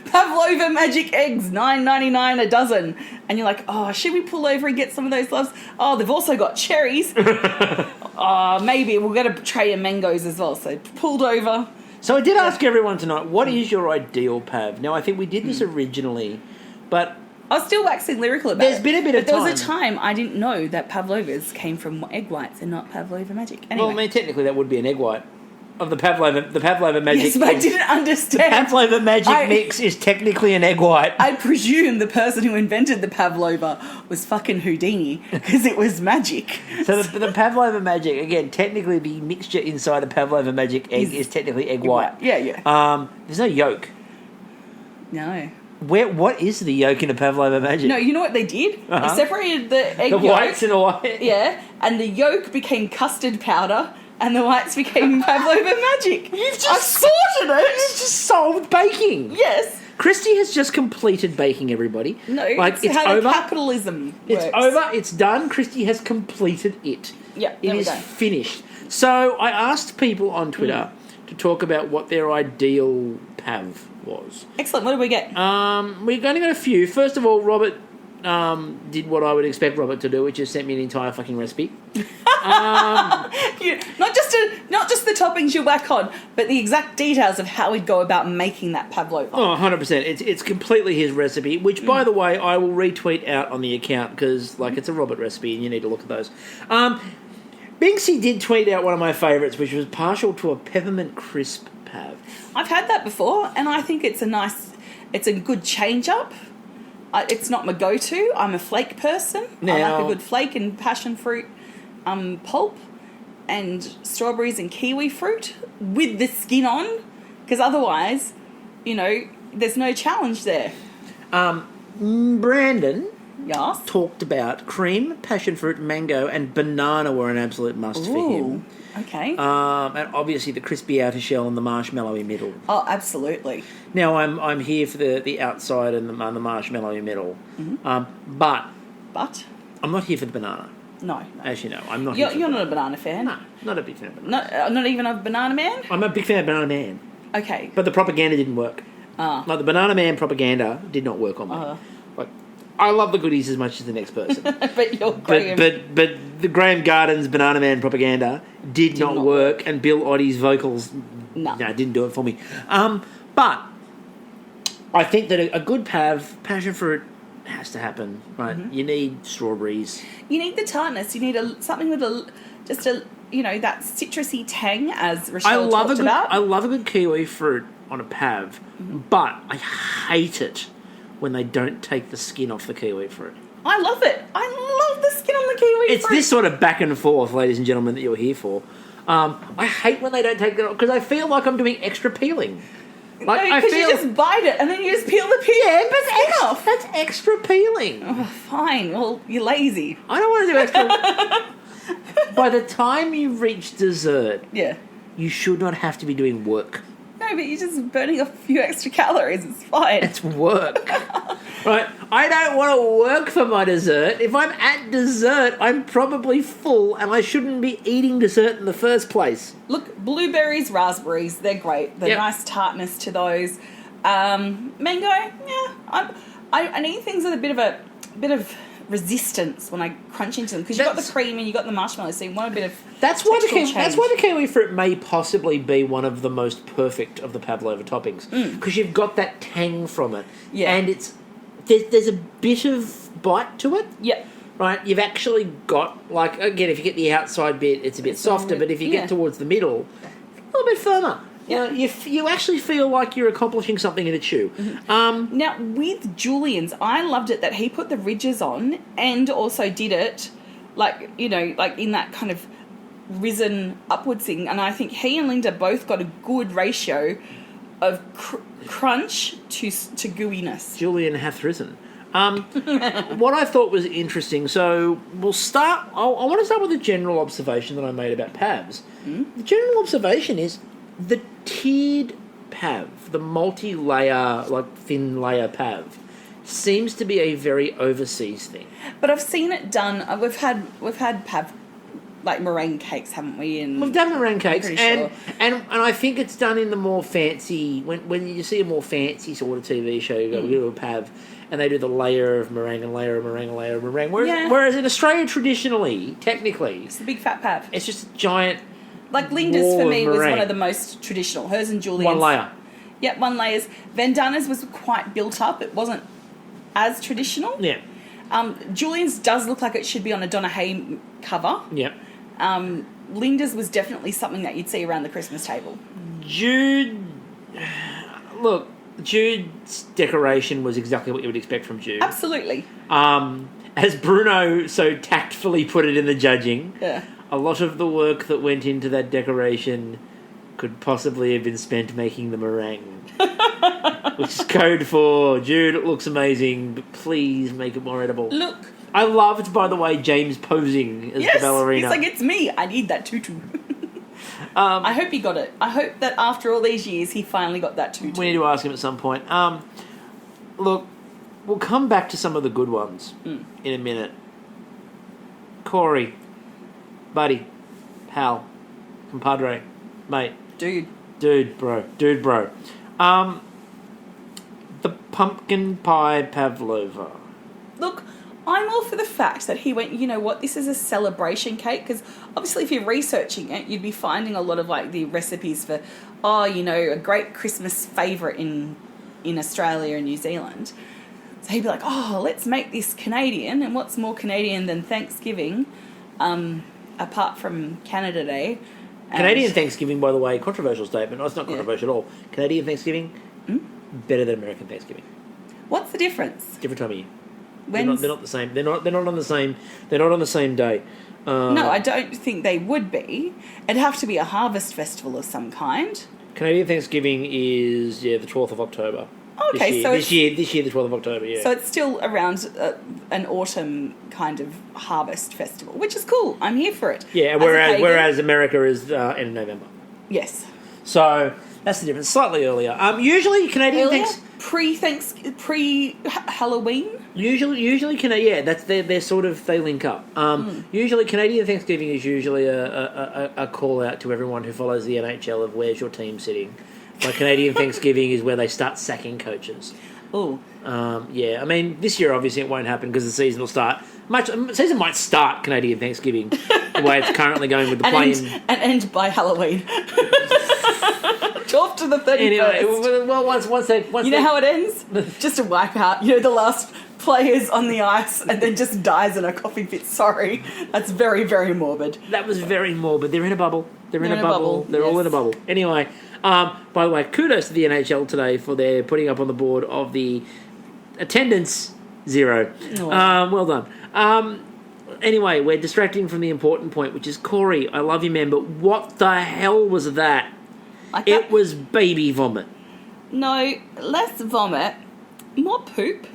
Pavlova Magic eggs, $9.99 a dozen, and you're like, oh, should we pull over and get some of those loves? Oh, they've also got cherries. Maybe we'll get a tray of mangoes as well. So pulled over. So I did ask everyone tonight, what is your ideal Pav? Now I think we did this originally, but I was still waxing lyrical about There's been a bit of There time. was a time I didn't know that Pavlovas came from egg whites and not Pavlova Magic. Anyway. Well, I mean, technically that would be an egg white of the Pavlova Magic. Yes, but I didn't understand. The Pavlova Magic mix is technically an egg white. I presume the person who invented the Pavlova was fucking Houdini because it was magic. So the Pavlova Magic, again, technically the mixture inside a Pavlova Magic egg is technically egg white. Yeah. There's no yolk. No. What is the yolk in a Pavlova Magic? No, you know what they did? Uh-huh. They separated the egg yolk. The whites and the white. Yeah, and the yolk became custard powder, and the whites became Pavlova Magic. I've sorted it. You've just solved baking. Yes. Kristie has just completed baking, everybody. No, it's how over. Capitalism It's works. over. It's done. Kristie has completed it. Yeah, it is finished. So I asked people on Twitter to talk about what their ideal Pav was. Excellent. What did we get? We're going to get a few. First of all, Robert did what I would expect Robert to do, which is sent me an entire fucking recipe. Not just the toppings you whack on, but the exact details of how we'd go about making that Pavlova. Oh, 100%. It's completely his recipe, which, by the way, I will retweet out on the account because, it's a Robert recipe and you need to look at those. Binksy did tweet out one of my favourites, which was partial to a peppermint crisp Pav. I've had that before, and I think it's a good change-up. It's not my go-to. I'm a flake person. I Now- like a good flake and passion fruit pulp and strawberries and kiwi fruit with the skin on, because otherwise, there's no challenge there. Brandon Yes. talked about cream, passion fruit, mango, and banana were an absolute must for him. Okay. And obviously the crispy outer shell and the marshmallowy middle. Oh, absolutely. Now I'm here for the outside and the marshmallowy middle, but But I'm not here for the banana. no. As you know, I'm not. You're not a banana fan. No, not a big fan of banana. Not even a banana man. I'm a big fan of Banana Man, Okay. but the propaganda didn't work. Like the Banana Man propaganda did not work on me. Like, I love the goodies as much as the next person. But you're Graham. But the Graham Gardens Banana Man propaganda did not work, and Bill Oddie's vocals didn't do it for me. But I think that a good passion fruit has to happen, right? You need strawberries. You need the tartness. You need something with that citrusy tang, as Rochelle talked about. I love a good kiwi fruit on a pav, but I hate it when they don't take the skin off the kiwi fruit. I love it. I love the skin on the kiwi It's fruit. this sort of back and forth, ladies and gentlemen, that you're here for. I hate when they don't take it off because I feel like I'm doing extra peeling. Like Because you just bite it and then you just peel the skin off. That's extra peeling. Oh, fine. Well, you're lazy. I don't want to do extra. By the time you reach dessert, Yeah. you should not have to be doing work. No, but you're just burning a few extra calories. It's fine. It's work. Right? I don't want to work for my dessert. If I'm at dessert, I'm probably full and I shouldn't be eating dessert in the first place. Look, blueberries, raspberries, they're great. The nice tartness to those. Mango, yeah. I need things with a bit of resistance when I crunch into them, because you've got the cream and you've got the marshmallows, so you want a bit of That's why change. the kiwi fruit may possibly be one of the most perfect of the pavlova toppings, because you've got that tang from it, and there's a bit of bite to it. Yep. Right, you've actually got, like, again, if you get the outside bit, it's a bit softer, but if you get towards the middle, a little bit firmer. Yeah, you actually feel like you're accomplishing something in a chew. Now, with Julian's, I loved it that he put the ridges on and also did it, like in that kind of risen upwards thing. And I think he and Linda both got a good ratio of crunch to gooiness. Julian hath risen. What I thought was interesting, so we'll start... I want to start with a general observation that I made about Pavs. The general observation is the tiered Pav, the multi-layer, like thin layer Pav, seems to be a very overseas thing. But I've seen it done. We've had Pav, like meringue cakes, haven't we? And We've done meringue cakes, sure. and I think it's done in the more fancy... When you see a more fancy sort of TV show, you go to a Pav, and they do the layer of meringue and layer of meringue and layer of meringue. Whereas in Australia, traditionally, technically... It's the big fat Pav. It's just a giant... Like Linda's, for me, was meringue. one of the most traditional. Hers and Julian's. One layer. Yep, one layers. Vandana's was quite built up. It wasn't as traditional. Yeah. Julian's does look like it should be on a Donna Hay cover. Yeah. Linda's was definitely something that you'd see around the Christmas table. Jude's decoration was exactly what you would expect from Jude. Absolutely. As Bruno so tactfully put it in the judging, Yeah. a lot of the work that went into that decoration could possibly have been spent making the meringue. Which is code for, Jude, it looks amazing, but please make it more edible. Look. I loved, by the way, James posing as the ballerina. He's like, it's me. I need that tutu. I hope he got it. I hope that after all these years, he finally got that tutu. We need to ask him at some point. Look, we'll come back to some of the good ones in a minute. Corey, buddy, pal, compadre, mate. Dude, bro. The pumpkin pie pavlova. Look, I'm all for the fact that he went, you know what, this is a celebration cake, because obviously if you're researching it, you'd be finding a lot of like the recipes for, a great Christmas favourite in Australia and New Zealand. So he'd be like, let's make this Canadian, and what's more Canadian than Thanksgiving, apart from Canada Day. Canadian Thanksgiving, by the way, controversial statement. No, it's not controversial at all. Canadian Thanksgiving, better than American Thanksgiving. What's the difference? Different time of year. When's... They're not the same. They're not on the same. They're not on the same day. No, I don't think they would be. It'd have to be a harvest festival of some kind. Canadian Thanksgiving is the 12th of October. Okay, this year the 12th of October. Yeah. So it's still around an autumn kind of harvest festival, which is cool. I'm here for it. Yeah, whereas America is end of November. Yes. So that's the difference. Slightly earlier. Usually Canadian pre-Halloween. Usually Canadian. Yeah, that's they're sort of they link up. Usually Canadian Thanksgiving is usually a call out to everyone who follows the NHL of where's your team sitting. Like Canadian Thanksgiving is where they start sacking coaches. Oh. Yeah, I mean, this year obviously it won't happen because the season will start. Season might start Canadian Thanksgiving the way it's currently going with the play-in. And end by Halloween. 12th to the 31st. Anyway, well, once you know how it ends? Just a wipeout. You know, the last player's on the ice and then just dies in a coffee fit. Sorry. That's very, very morbid. That was very morbid. They're in a bubble. They're in a bubble. They're all in a bubble. Anyway, by the way, kudos to the NHL today for their putting up on the board of the attendance 0. Oh. Well done. Anyway, we're distracting from the important point, which is Corey. I love you, man, but what the hell was that? It was baby vomit. No, less vomit, more poop.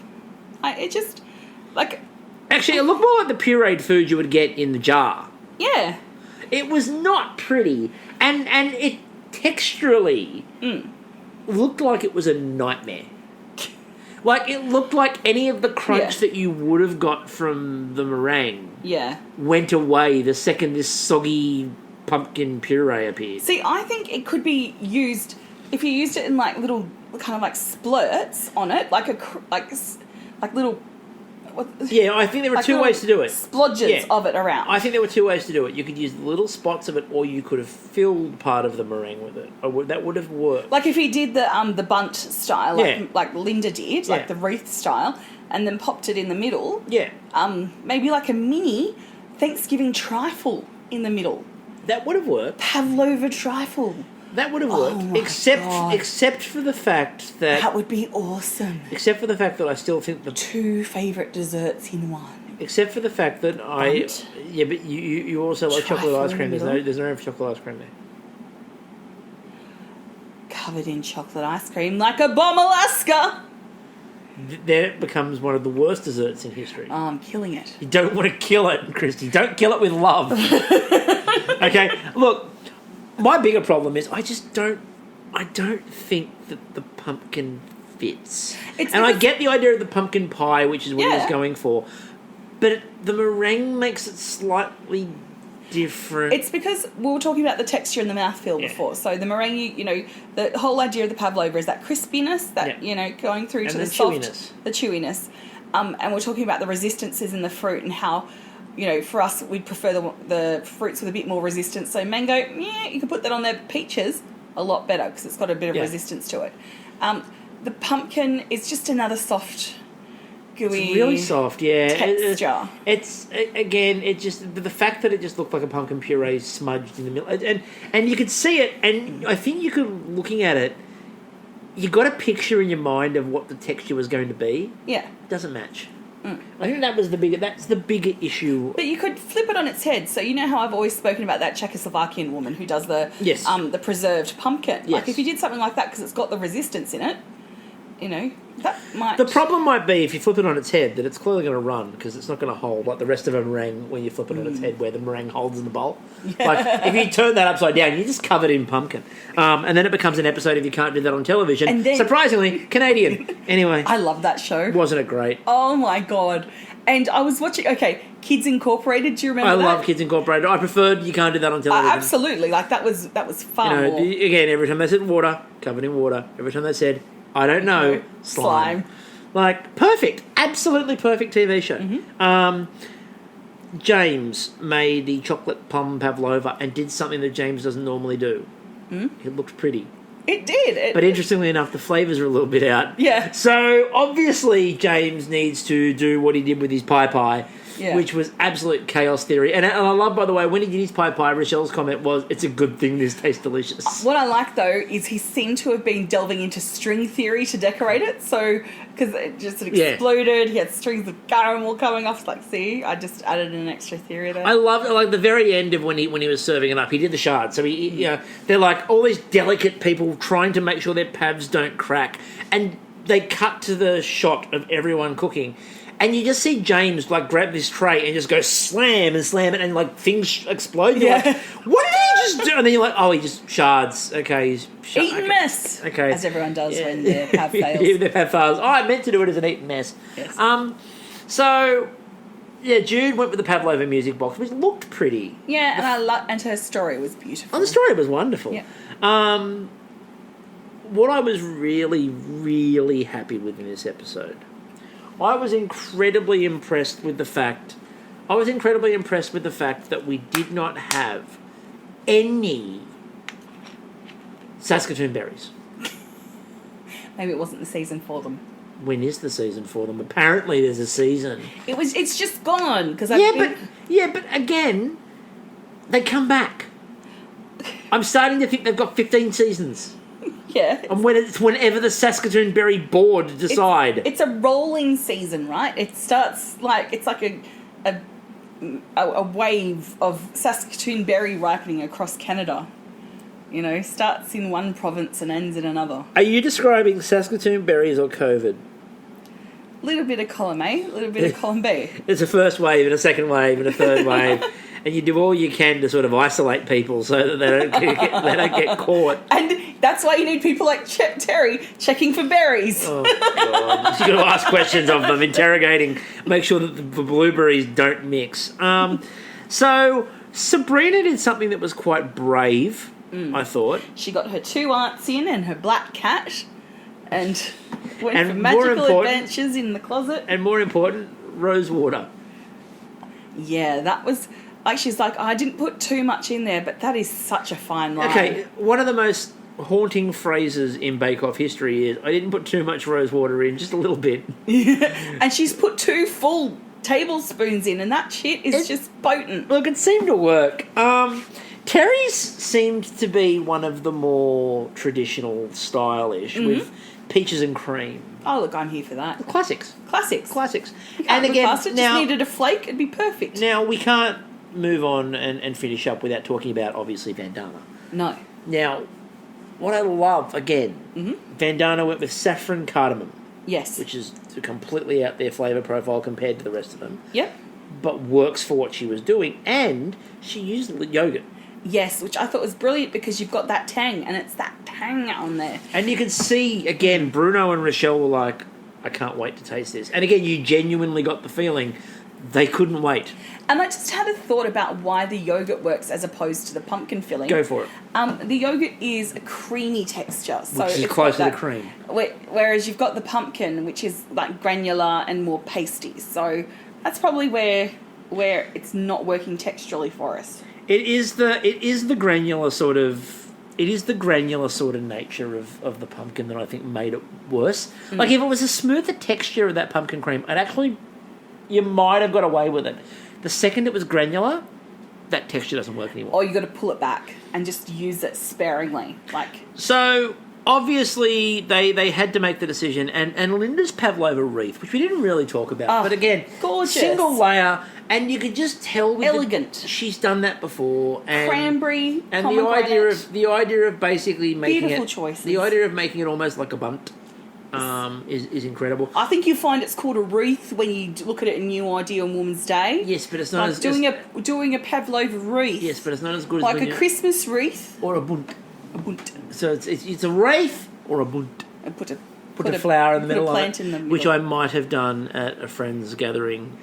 It just, like... Actually, it looked more like the pureed food you would get in the jar. Yeah. It was not pretty. And it texturally looked like it was a nightmare. Like, it looked like any of the crunch that you would have got from the meringue went away the second this soggy pumpkin puree appeared. See, I think it could be used, if you used it in, like, little, kind of like splurts on it, like little... Yeah, I think there were two ways to do it. Splodges of it around. I think there were two ways to do it. You could use little spots of it, or you could have filled part of the meringue with it. That would have worked. Like if he did the bunt style, like Linda did, like the wreath style, and then popped it in the middle. Yeah. Maybe like a mini Thanksgiving trifle in the middle. That would have worked. Pavlova trifle. That would have worked, except for the fact that would be awesome. Except for the fact that I still think the 2 favourite desserts in one. Except for the fact that but you also like chocolate ice cream. There's no chocolate ice cream there. Covered in chocolate ice cream like a bomb Alaska. There it becomes one of the worst desserts in history. Oh, I'm killing it. You don't want to kill it, Kristie. Don't kill it with love. Okay, look. My bigger problem is I don't think that the pumpkin fits. I get the idea of the pumpkin pie, which is what he was going for, but the meringue makes it slightly different. It's because we were talking about the texture and the mouthfeel before. So the meringue, the whole idea of the pavlova is that crispiness, that, going through to the soft, the chewiness. And we're talking about the resistances in the fruit and how... for us, we'd prefer the fruits with a bit more resistance. So mango, you can put that on there. Peaches, a lot better because it's got a bit of resistance to it. The pumpkin is just another soft, gooey... It's really soft, texture. It's just... The fact that it just looked like a pumpkin puree smudged in the middle. And you could see it, and I think you could, looking at it, you got a picture in your mind of what the texture was going to be. Yeah. It doesn't match. I think that's the bigger issue. But you could flip it on its head. So you know how I've always spoken about that Czechoslovakian woman who does the preserved pumpkin. Yes. Like if you did something like that because it's got the resistance in it, that might... The problem might be if you flip it on its head that it's clearly going to run because it's not going to hold like the rest of a meringue when you flip it on its head where the meringue holds in the bowl. Yeah. Like if you turn that upside down, you just cover it in pumpkin. And then it becomes an episode if you can't do that on television. And then, surprisingly, Canadian. Anyway. I love that show. Wasn't it great? Oh my God. And I was watching, Kids Incorporated, do you remember that? I love Kids Incorporated. I preferred you can't do that on television. Absolutely. Like that was far more. Again, every time they said water, covered in water. Every time they said... I don't know. Slime. Like, perfect. Absolutely perfect TV show. Mm-hmm. James made the chocolate plum pavlova and did something that James doesn't normally do. It looked pretty. It did. But interestingly enough, the flavours are a little bit out. Yeah. So, obviously, James needs to do what he did with his pie. which was absolute chaos theory. And I love, by the way, when he did his pie, Rochelle's comment was, "It's a good thing this tastes delicious." What I like, though, is he seemed to have been delving into string theory to decorate it. So, because it just exploded, he had strings of caramel coming off. Like, see, I just added an extra theory there. I love, like, the very end of when he was serving it up, he did the shards. So, they're like all these delicate people trying to make sure their pavs don't crack. And they cut to the shot of everyone cooking. And you just see James, like, grab this tray and just go slam and slam it, and, like, things explode. You're like, what did he just do? And then you're like, oh, he just shards. Okay, he's... Eat and mess. Okay. As everyone does when their pav fails. Yeah, their pav fails. Oh, I meant to do it as an eat and mess. Yes. So, yeah, Jude went with the Pavlova music box, which looked pretty. Yeah, and her story was beautiful. Oh, the story was wonderful. Yeah. What I was really, really happy with in this episode... I was incredibly impressed with the fact that we did not have any Saskatoon Berries. Maybe it wasn't the season for them. When is the season for them? Apparently there's a season. It's just gone. But again, they come back. I'm starting to think they've got 15 seasons. Yeah. And whenever the Saskatoon Berry board decide. It's a rolling season, right? It starts it's like a wave of Saskatoon berry ripening across Canada. You know, starts in one province and ends in another. Are you describing Saskatoon berries or COVID? A little bit of column A, a little bit of column B. There's a first wave and a second wave and a third wave. And you do all you can to sort of isolate people so that they don't get caught. And that's why you need people like Terry checking for berries. Oh, God. You've got to ask questions of them, interrogating, make sure that the blueberries don't mix. So Sabrina did something that was quite brave, I thought. She got her 2 aunts in and her black cat and went for magical adventures in the closet. And more important, rose water. Yeah, that was... she's like, I didn't put too much in there, but that is such a fine line. Okay, one of the most haunting phrases in Bake Off history is, I didn't put too much rose water in, just a little bit. And she's put 2 full tablespoons in, and that shit is just potent. Look, it seemed to work. Terry's seemed to be one of the more traditional, stylish, with peaches and cream. Oh, look, I'm here for that. Classics. And again, it just needed a flake, it'd be perfect. Now, we can't move on and finish up without talking about, obviously, Vandana. No. Now, what I love, again, Vandana went with saffron cardamom. Yes. Which is a completely out there flavour profile compared to the rest of them. Yep. But works for what she was doing. And she used yogurt. Yes, which I thought was brilliant because you've got that tang, and it's that tang on there. And you can see, again, Bruno and Rochelle were like, I can't wait to taste this. And again, you genuinely got the feeling they couldn't wait. And I just had a thought about why the yogurt works as opposed to the pumpkin filling. Go for it. The yogurt is a creamy texture. So which is closer to cream. Whereas you've got the pumpkin, which is like granular and more pasty. So that's probably where it's not working texturally for us. It is the granular sort of nature of the pumpkin that I think made it worse. Like if it was a smoother texture of that pumpkin cream, you might have got away with it. The second it was granular, that texture doesn't work anymore. Or you got to pull it back and just use it sparingly. So obviously they had to make the decision, and Linda's Pavlova wreath, which we didn't really talk about, but again, gorgeous, single layer, and you could just tell with elegant. She's done that before, and cranberry, and the idea of basically making beautiful choices. The idea of making it almost like a bunt. Is incredible. I think you find it's called a wreath when you look at it in New Idea on Woman's Day. Yes, but it's not like doing a Pavlova wreath. Yes, but it's not as good like as a Christmas wreath or a bunt. A bunt. So it's a wreath or a bunt. And put a flower in the middle plant of it, in the middle. which I might have done at a friend's gathering,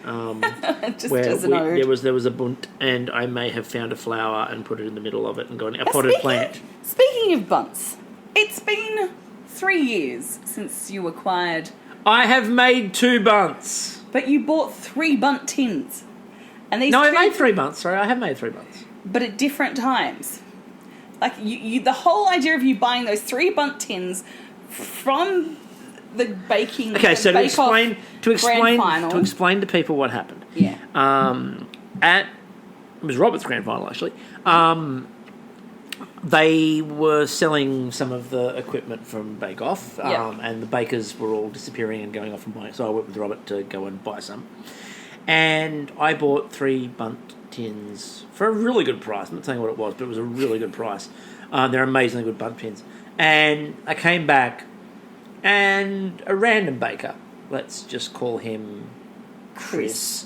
just where as an ode. there was a bunt, and I may have found a flower and put it in the middle of it and gone a potted plant. Speaking of bunts, it's been 3 years since you acquired. I have made 2 bunts, but you bought 3 bunt tins, and these. No, I made 3 bunts. Sorry, I have made 3 bunts, but at different times. Like you, the whole idea of you buying those 3 bunt tins from the baking. Okay, the so Bake-Off to grand explain to people what happened. Yeah. It was Robert's grand final actually. They were selling some of the equipment from Bake Off, and the bakers were all disappearing and going off and buying. So I went with Robert to go and buy some, and I bought 3 bundt tins for a really good price. I'm not saying what it was, but it was a really good price. They're amazingly good bundt tins. And I came back, and a random baker, let's just call him Chris,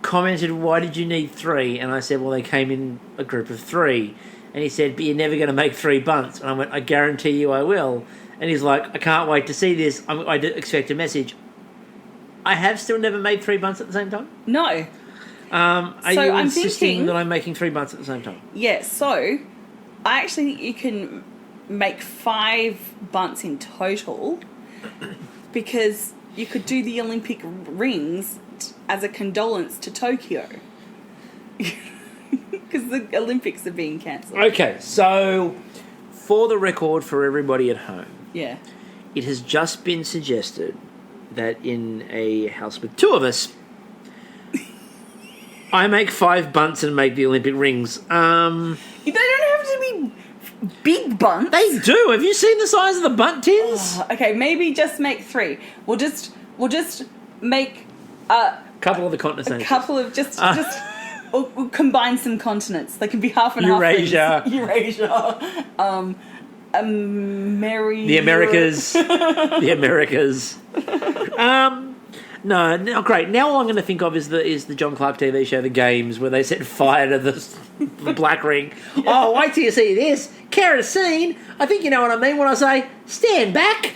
commented, "Why did you need 3?" And I said, "Well, they came in a group of 3." And he said, "But you're never going to make 3 bunts." And I went, "I guarantee you I will." And he's like, "I can't wait to see this. I expect a message." I have still never made 3 bunts at the same time? No. Are you insisting that I'm making 3 bunts at the same time? Yeah, so I actually think you can make 5 bunts in total because you could do the Olympic rings as a condolence to Tokyo. Because the Olympics are being cancelled. Okay, so for the record for everybody at home, Yeah. it has just been suggested that in a house with 2 of us, I make 5 bunts and make the Olympic rings. They don't have to be big bunts. They do. Have you seen the size of the bunt tins? Okay, maybe just make 3. We'll just make Couple of the continents. a couple of just we'll combine some continents. They can be half and Eurasia. half. Eurasia. The Americas. The Americas. No, great. Now all I'm going to think of is the John Clark TV show, The Games, where they set fire to the black ring. Yeah. Oh, wait till you see this. Kerosene. I think you know what I mean when I say, stand back.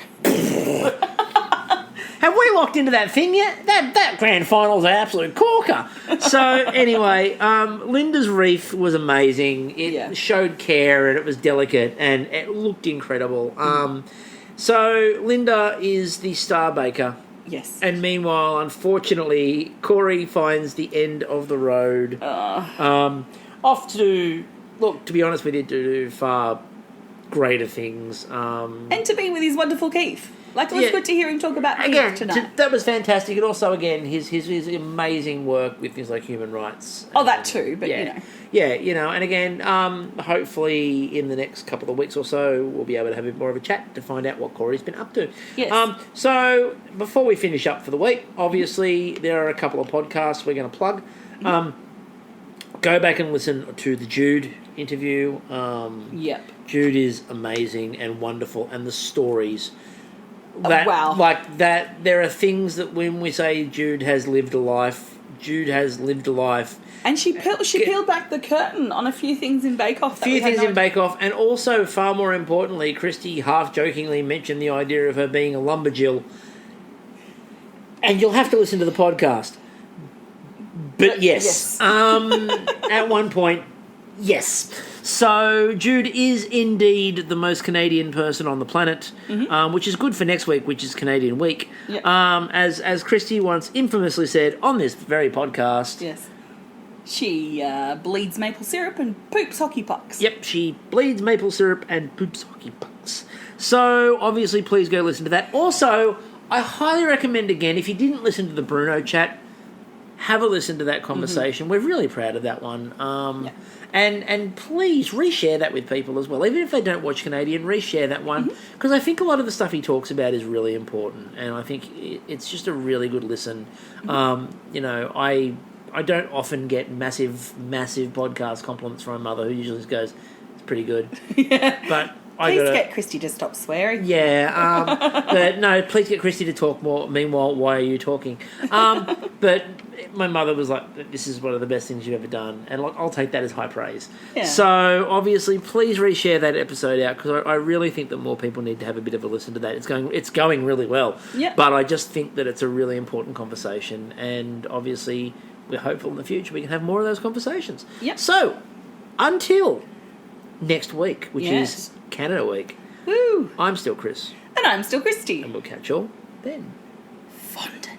Have we locked into that thing yet? That grand final's an absolute corker. So anyway, Linda's wreath was amazing. It showed care and it was delicate and it looked incredible. So Linda is the star baker. Yes. And meanwhile, unfortunately, Corey finds the end of the road. Off to, look, to be honest with you, to do far greater things. And to be with his wonderful Keith. Like, it was good to hear him talk about Keith tonight. That was fantastic. And also, again, his amazing work with things like human rights. Oh, that too, but, you know. Yeah, you know, and again, hopefully in the next couple of weeks or so, we'll be able to have a bit more of a chat to find out what Corey's been up to. Yes. So, before we finish up for the week, obviously, there are a couple of podcasts we're going to plug. Go back and listen to the Jude interview. Yep. Jude is amazing and wonderful, and the stories... wow. Like that, there are things that when we say Jude has lived a life, And she peeled back the curtain on a few things in Bake Off. Bake Off, and also, far more importantly, Kristie half-jokingly mentioned the idea of her being a lumberjill. And you'll have to listen to the podcast. But yes. At one point, yes. So Jude is indeed the most Canadian person on the planet, which is good for next week, which is Canadian Week. Yep. As Kristie once infamously said on this very podcast. Yes. She bleeds maple syrup and poops hockey pucks. Yep, she bleeds maple syrup and poops hockey pucks. So obviously, please go listen to that. Also, I highly recommend, again, if you didn't listen to the Bruno chat, have a listen to that conversation. We're really proud of that one. And please reshare that with people as well. Even if they don't watch Canadian, reshare that one. Because I think a lot of the stuff he talks about is really important. And I think it's just a really good listen. You know, I don't often get massive podcast compliments from my mother, who usually just goes, "It's pretty good." But Please get Kristie to stop swearing. Yeah, but no, please get Kristie to talk more. Meanwhile, why are you talking? But my mother was like, "This is one of the best things you've ever done," and I'll take that as high praise. Yeah. So obviously, please reshare that episode out, because I really think that more people need to have a bit of a listen to that. It's going really well. Yep. But I just think that it's a really important conversation, and obviously, we're hopeful in the future we can have more of those conversations. Yep. So until next week, which is Canada Week. Woo! I'm still Chris. And I'm still Kristie. And we'll catch you all then. Fondant.